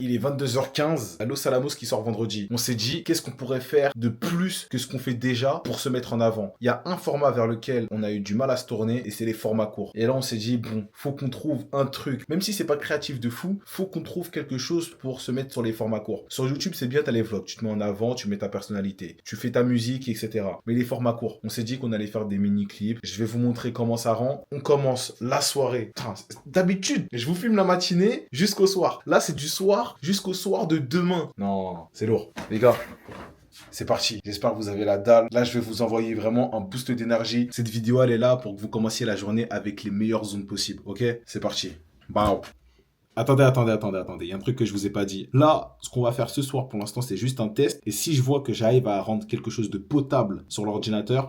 Il est 22h15 à Los Alamos qui sort vendredi. On s'est dit, qu'est-ce qu'on pourrait faire de plus que ce qu'on fait déjà pour se mettre en avant? Il y a un format vers lequel on a eu du mal à se tourner et c'est les formats courts. Et là, on s'est dit, bon, faut qu'on trouve un truc. Même si c'est pas créatif de fou, faut qu'on trouve quelque chose pour se mettre sur les formats courts. Sur YouTube, c'est bien, t'as les vlogs. Tu te mets en avant, tu mets ta personnalité. Tu fais ta musique, etc. Mais les formats courts, on s'est dit qu'on allait faire des mini-clips. Je vais vous montrer comment ça rend. On commence la soirée. D'habitude, je vous filme la matinée jusqu'au soir. Là, c'est du soir jusqu'au soir de demain. Non, c'est lourd. Les gars, c'est parti. J'espère que vous avez la dalle. Là, je vais vous envoyer vraiment un boost d'énergie. Cette vidéo, elle est là pour que vous commenciez la journée avec les meilleures ondes possibles. Ok? C'est parti. Bam. Attendez. Il y a un truc que je vous ai pas dit. Là, ce qu'on va faire ce soir, pour l'instant, c'est juste un test. Et si je vois que j'arrive à rendre quelque chose de potable sur l'ordinateur,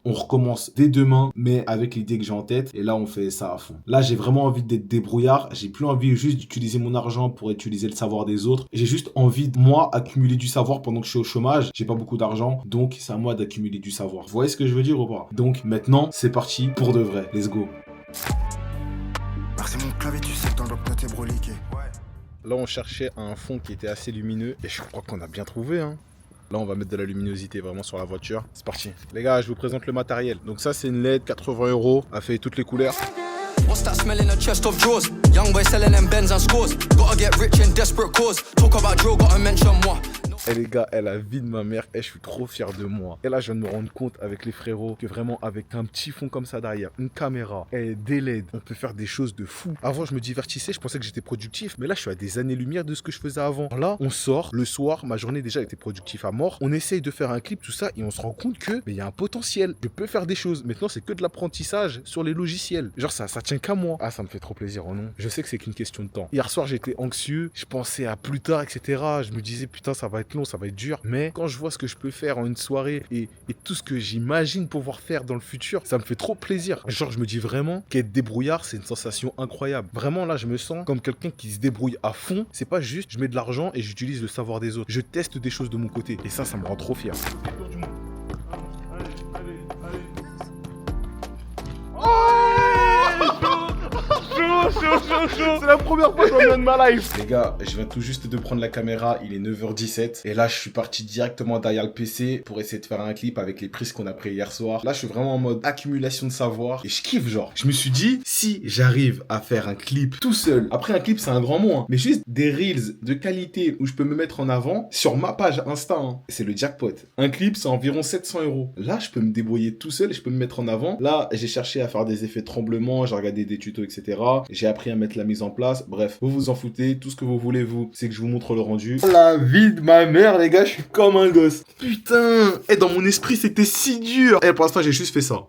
on recommence dès demain, mais avec l'idée que j'ai en tête. Et là, on fait ça à fond. Là, j'ai vraiment envie d'être débrouillard. J'ai plus envie juste d'utiliser mon argent pour utiliser le savoir des autres. J'ai juste envie de, moi, accumuler du savoir pendant que je suis au chômage. J'ai pas beaucoup d'argent, donc c'est à moi d'accumuler du savoir. Vous voyez ce que je veux dire ou pas? Donc maintenant, c'est parti pour de vrai. Let's go. Merci mon clavier, tu sais que dans le bloc-notes est broliqué. Là, on cherchait un fond qui était assez lumineux. Et je crois qu'on a bien trouvé, hein. Là, on va mettre de la luminosité vraiment sur la voiture. C'est parti. Les gars, je vous présente le matériel. Donc ça, c'est une LED 80 €. Elle fait toutes les couleurs. What's that smell in a chest of drawers? Young boy selling them Benz and scores. Gotta get rich in desperate cause. Talk about drill, gotta mention moi. Eh les gars, elle a la vie de ma mère et je suis trop fier de moi. Et là, je viens de me rendre compte avec les frérots que vraiment avec un petit fond comme ça derrière, une caméra et des LED, on peut faire des choses de fou. Avant, je me divertissais, je pensais que j'étais productif, mais là, je suis à des années-lumière de ce que je faisais avant. Là, on sort le soir, ma journée déjà était productive à mort. On essaye de faire un clip, tout ça, et on se rend compte que il y a un potentiel. Je peux faire des choses. Maintenant, c'est que de l'apprentissage sur les logiciels. Genre ça tient qu'à moi. Ah, ça me fait trop plaisir, oh non. Je sais que c'est qu'une question de temps. Hier soir, j'étais anxieux, je pensais à plus tard, etc. Je me disais putain, ça va être long, ça va être dur, mais quand je vois ce que je peux faire en une soirée et tout ce que j'imagine pouvoir faire dans le futur, ça me fait trop plaisir. Genre je me dis vraiment qu'être débrouillard, c'est une sensation incroyable. Vraiment là, je me sens comme quelqu'un qui se débrouille à fond. C'est pas juste je mets de l'argent et j'utilise le savoir des autres. Je teste des choses de mon côté et ça me rend trop fier. C'est la première fois que j'en viens de ma life. Les gars, je viens tout juste de prendre la caméra, il est 9h17 et là je suis parti directement derrière le PC pour essayer de faire un clip avec les prises qu'on a pris hier soir. Là je suis vraiment en mode accumulation de savoir et je kiffe genre. Je me suis dit, si j'arrive à faire un clip tout seul, après un clip c'est un grand mot, hein, mais juste des reels de qualité où je peux me mettre en avant sur ma page Insta, hein, c'est le jackpot. Un clip c'est environ 700 €. Là je peux me débrouiller tout seul et je peux me mettre en avant. Là j'ai cherché à faire des effets de tremblement, j'ai regardé des tutos etc. J'ai appris à mettre la mise en place. Bref, vous vous en foutez. Tout ce que vous voulez, vous, c'est que je vous montre le rendu. La vie de ma mère, les gars, je suis comme un gosse. Putain. Et dans mon esprit, c'était si dur. Et pour l'instant, j'ai juste fait ça.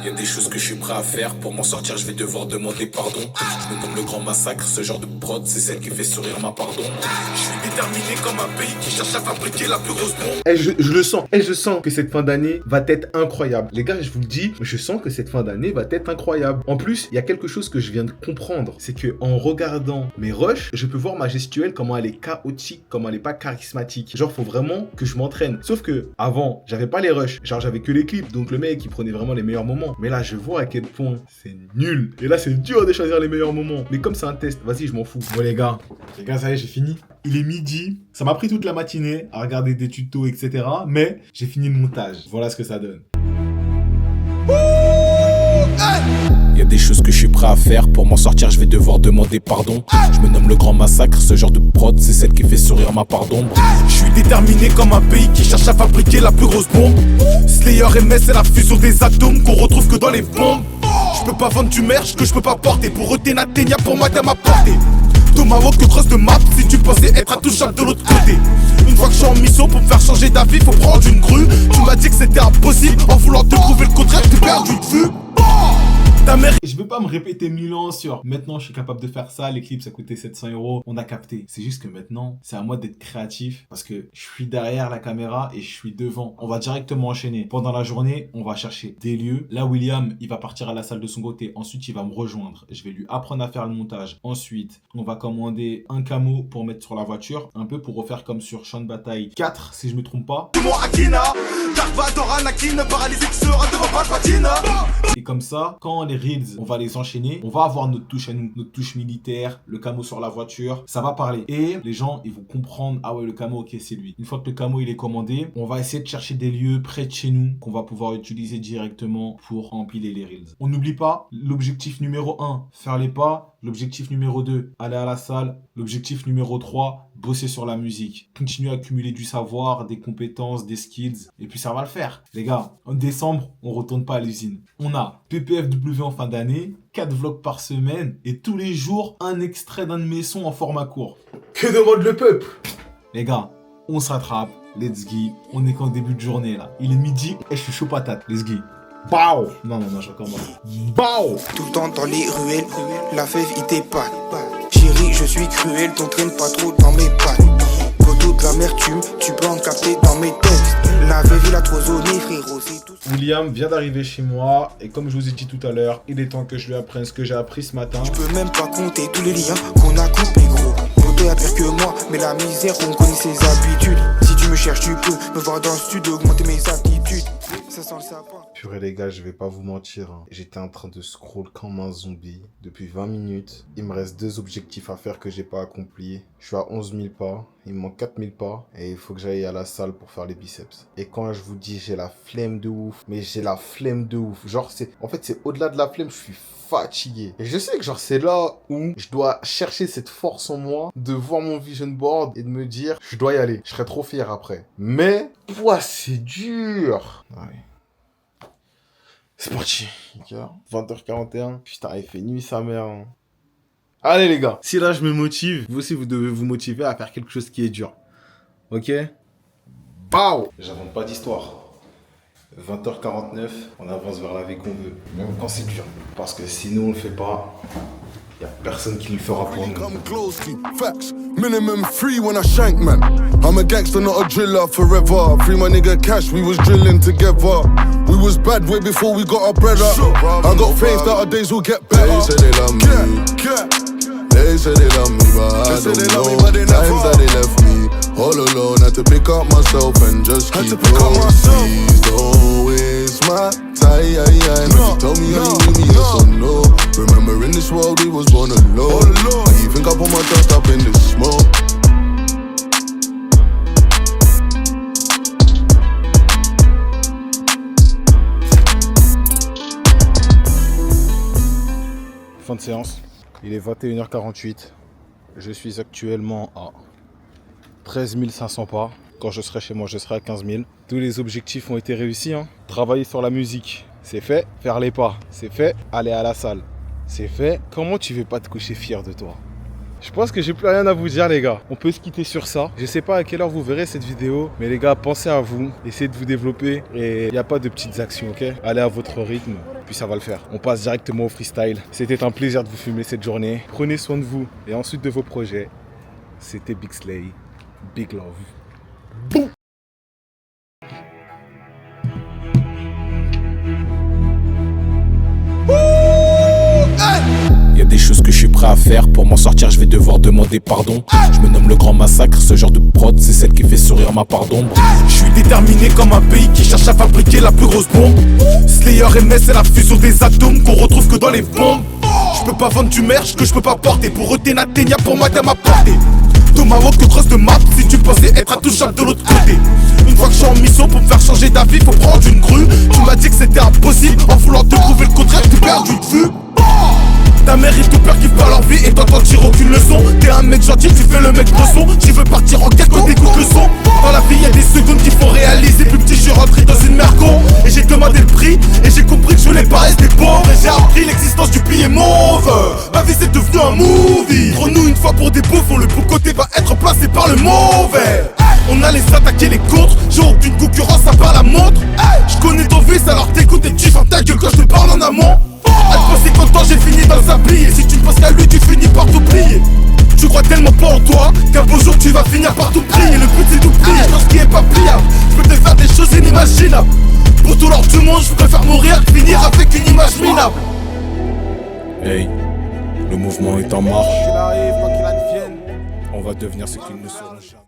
Y'a des choses que je suis prêt à faire. Pour m'en sortir, je vais devoir demander pardon. Je me nomme le grand massacre. Ce genre de prod, c'est celle qui fait sourire ma pardon. Je suis déterminé comme un pays qui cherche à fabriquer la plus grosse bombe. Et je le sens. Et je sens que cette fin d'année va être incroyable. Les gars, je vous le dis, je sens que cette fin d'année va être incroyable. En plus, il y a quelque chose que je viens de comprendre. C'est que en regardant mes rushs, je peux voir ma gestuelle, comment elle est chaotique, comment elle est pas charismatique. Genre, faut vraiment que je m'entraîne. Sauf que avant, j'avais pas les rushs. Genre, j'avais que les clips. Donc, le mec, il prenait vraiment les meilleurs moments. Mais là, je vois à quel point c'est nul. Et là, c'est dur de choisir les meilleurs moments. Mais comme c'est un test, vas-y, je m'en fous. Bon, les gars, ça y est, j'ai fini. Il est midi. Ça m'a pris toute la matinée à regarder des tutos, etc. Mais j'ai fini le montage. Voilà ce que ça donne. Y'a des choses que je suis prêt à faire. Pour m'en sortir, je vais devoir demander pardon. Je me nomme le grand massacre. Ce genre de prod, c'est celle qui fait sourire ma pardon. Je suis déterminé comme un pays qui cherche à fabriquer la plus grosse bombe. Slayer et Mess, c'est la fusion des atomes qu'on retrouve que dans les bombes. Je peux pas vendre du merch que je peux pas porter. Pour eux, t'es inatteignable, pour moi, t'es à ma portée. Tomahawk que cross de map si tu pensais être intouchable de l'autre côté. Une fois que je suis en mission pour me faire changer d'avis, faut prendre une grue. Tu m'as dit que c'était impossible, en voulant te prouver le contraire, t'es perdu de vue. Ta mère. Je veux pas me répéter 1000 ans sur maintenant je suis capable de faire ça, les clips ça coûtait 700 €, on a capté. C'est juste que maintenant, c'est à moi d'être créatif parce que je suis derrière la caméra et je suis devant. On va directement enchaîner. Pendant la journée, on va chercher des lieux. Là, William, il va partir à la salle de son côté. Ensuite, il va me rejoindre. Je vais lui apprendre à faire le montage. Ensuite, on va commander un camo pour mettre sur la voiture, un peu pour refaire comme sur Champ de Bataille 4, si je me trompe pas. Dis-moi Akina, Dark Vador, Anakin, paralysé qui sera devant Palpatine. Et comme ça, quand les reels, on va les enchaîner, on va avoir notre touche à nous, notre touche militaire, le camo sur la voiture, ça va parler. Et les gens, ils vont comprendre, ah ouais, le camo, ok, c'est lui. Une fois que le camo, il est commandé, on va essayer de chercher des lieux près de chez nous qu'on va pouvoir utiliser directement pour empiler les reels. On n'oublie pas, l'objectif numéro 1, faire les pas. L'objectif numéro 2, aller à la salle. L'objectif numéro 3, bosser sur la musique. Continuer à accumuler du savoir, des compétences, des skills. Et puis ça va le faire. Les gars, en décembre, on retourne pas à l'usine. On a PPFW en fin d'année, 4 vlogs par semaine et tous les jours, un extrait d'un de mes sons en format court. Que demande le peuple? Les gars, on se rattrape. Let's go. On est qu'en début de journée là. Il est midi et je suis chaud patate. Let's go. Bao! Non, je recommence. Bao! Tout le temps dans les ruelles, la fève il t'épate. Chérie, je suis cruel, t'entraînes pas trop dans mes pattes. Poteau de l'amertume, tu peux en capter dans mes textes. La fève il a trop zoné, frérot, c'est tout. William vient d'arriver chez moi et comme je vous ai dit tout à l'heure, il est temps que je lui apprenne ce que j'ai appris ce matin. Je peux même pas compter tous les liens qu'on a coupés, gros. Poteau y'a pire que moi, mais la misère, on connaît ses habitudes. Si tu me cherches, tu peux me voir dans le studio, augmenter mes aptitudes. Ça sent le sapin. Purée les gars, je vais pas vous mentir, hein. J'étais en train de scroll comme un zombie depuis 20 minutes. Il me reste 2 objectifs à faire que j'ai pas accomplis. Je suis à 11 000 pas, il me manque 4 000 pas et il faut que j'aille à la salle pour faire les biceps. Et quand je vous dis j'ai la flemme de ouf, mais j'ai la flemme de ouf. Genre c'est au-delà de la flemme, je suis fatigué. Et je sais que genre c'est là où je dois chercher cette force en moi de voir mon vision board et de me dire je dois y aller. Je serai trop fier après. Mais, ouah, c'est dur. Ouais. C'est parti, les gars. 20h41. Putain, il fait nuit sa mère. Hein. Allez, les gars. Si là, je me motive, vous aussi, vous devez vous motiver à faire quelque chose qui est dur. Ok? Pow! J'invente pas d'histoire. 20h49, on avance vers la vie qu'on veut. Même quand c'est dur. Parce que si nous, on le fait pas, y a personne qui le fera pour nous. Come closely, facts. Minimum 3 when I shank, man. I'm a gangster, not a driller forever. Free my nigga Cash, we was drilling together. We was bad way before we got our bread up. I got faith that our days will get better. They say they love me. They say they love me, but I don't know. Times that they left me all alone. Had to pick up myself and just keep going. Please don't waste my time. If you tell me how you need me, yes or no. Remember in this world we was born alone. I even got put my trust up in the smoke. Fin de séance. Il est 21h48. Je suis actuellement à 13 500 pas. Quand je serai chez moi, je serai à 15 000. Tous les objectifs ont été réussis. Hein. Travailler sur la musique, c'est fait. Faire les pas, c'est fait. Aller à la salle, c'est fait. Comment tu veux pas te coucher fier de toi? Je pense que j'ai plus rien à vous dire les gars. On peut se quitter sur ça. Je sais pas à quelle heure vous verrez cette vidéo. Mais les gars, pensez à vous. Essayez de vous développer. Et il n'y a pas de petites actions, ok? Allez à votre rythme. Puis ça va le faire. On passe directement au freestyle. C'était un plaisir de vous filmer cette journée. Prenez soin de vous. Et ensuite de vos projets. C'était Big Slay. Big love. Boum! Y'a des choses que je suis prêt à faire. Pour m'en sortir, je vais devoir demander pardon. Je me nomme le grand massacre. Ce genre de prod, c'est celle qui fait sourire ma part d'ombre. Je suis déterminé comme un pays qui cherche à fabriquer la plus grosse bombe. Slayer MS, c'est la fusion des atomes qu'on retrouve que dans les bombes. Je peux pas vendre du merch que je peux pas porter. Pour eux, t'es Nathenia, pour moi, t'es ma portée. Tomahawk que cross de map si tu pensais être intouchable de l'autre côté. Une fois que je suis en mission pour me faire changer d'avis, faut prendre une grue. Tu m'as dit que c'était impossible, en voulant te prouver le contraire, tu perds du vue. Ta mère et ton père kiffent pas leur vie et toi t'en tires aucune leçon. T'es un mec gentil, tu fais le mec bresson. Tu veux partir en guerre quand t'écoutes le son. Dans la vie y'a des secondes qu'il faut réaliser. Plus petit je suis rentré dans une mercon et j'ai demandé le prix. Et j'ai compris que je voulais pas rester pauvre. Et j'ai appris l'existence du billet mauve. Ma vie c'est devenu un movie. Prends-nous une fois pour des beaufs, le bon côté va être placé par le mauvais. On a les attaques et les contre. J'ai aucune concurrence à part la montre. Je connais ton vice alors t'écoutes et tu fermes ta gueule quand je te parle en amont. À te penser content j'ai fini dans le sablier. Si tu ne penses qu'à lui tu finis par t'oublier. Tu crois tellement pas en toi qu'un beau jour tu vas finir par tout plier. Le but c'est d'oublier dans ce qui est pas pliable. Je peux te faire des choses inimaginables. Pour tout l'or du monde je préfère mourir que finir avec une image minable. Hey, le mouvement est en marche. On va devenir ce qu'ils ne seront jamais.